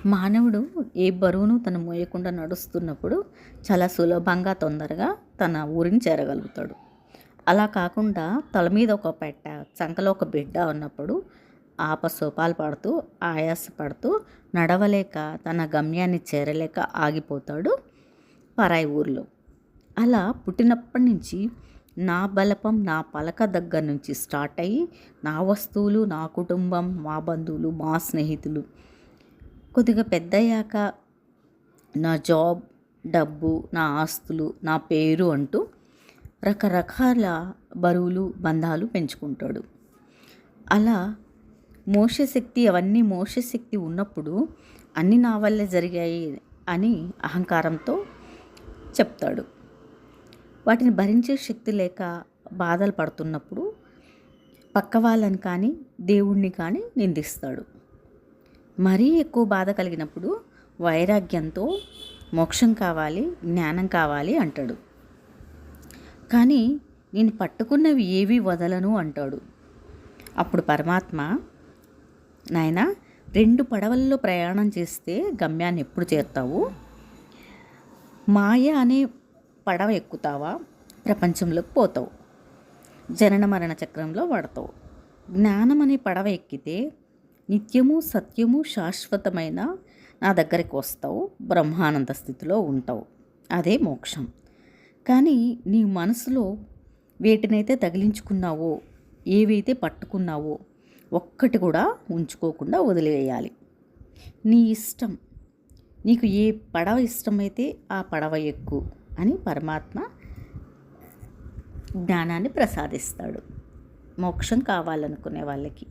మానవుడు ఏ బరువును తను మోయకుండా నడుస్తున్నప్పుడు చాలా సులభంగా తొందరగా తన ఊరిని చేరగలుగుతాడు. అలా కాకుండా తల మీద ఒక పెట్ట, చంకలో ఒక బిడ్డ ఉన్నప్పుడు ఆపసోపాలు పడుతూ, ఆయాసపడుతూ, నడవలేక తన గమ్యాన్ని చేరలేక ఆగిపోతాడు పరాయి ఊరిలో. అలా పుట్టినప్పటి నుంచి నా బలపం నా పలక దగ్గర నుంచి స్టార్ట్ అయ్యి, నా వస్తువులు, నా కుటుంబం, మా బంధువులు, మా స్నేహితులు, కొద్దిగా పెద్దయ్యాక నా జాబ్, డబ్బు, నా ఆస్తులు, నా పేరు అంటూ రకరకాల బరువులు, బంధాలు పెంచుకుంటాడు. అలా అవన్నీ మోసశక్తి ఉన్నప్పుడు అన్నీ నా వల్లే జరిగాయి అని అహంకారంతో చెప్తాడు. వాటిని భరించే శక్తి లేక బాధలు పడుతున్నప్పుడు పక్క వాళ్ళని కానీ, దేవుణ్ణి కానీ నిందిస్తాడు. మరీ ఎక్కువ బాధ కలిగినప్పుడు వైరాగ్యంతో మోక్షం కావాలి, జ్ఞానం కావాలి అంటాడు. కానీ నేను పట్టుకున్నవి ఏవి వదలను అంటాడు. అప్పుడు పరమాత్మ, నాయనా, 2 పడవల్లో ప్రయాణం చేస్తే గమ్యాన్ని ఎప్పుడు చేరుతావు? మాయ అనే పడవ ఎక్కుతావా? ప్రపంచంలోకి పోతావు, జనన మరణ చక్రంలో పడతావు. జ్ఞానం అనే పడవ ఎక్కితే నిత్యము, సత్యము, శాశ్వతమైన నా దగ్గరికి వస్తావు, బ్రహ్మానంద స్థితిలో ఉంటావు. అదే మోక్షం. కానీ నీ మనసులో వేటినైతే తగిలించుకున్నావో, ఏవైతే పట్టుకున్నావో ఒక్కటి కూడా ఉంచుకోకుండా వదిలివేయాలి. నీ ఇష్టం, నీకు ఏ పడవ ఇష్టమైతే ఆ పడవ ఎక్కు అని పరమాత్మ జ్ఞానాన్ని ప్రసాదిస్తాడు మోక్షం కావాలనుకునే వాళ్ళకి.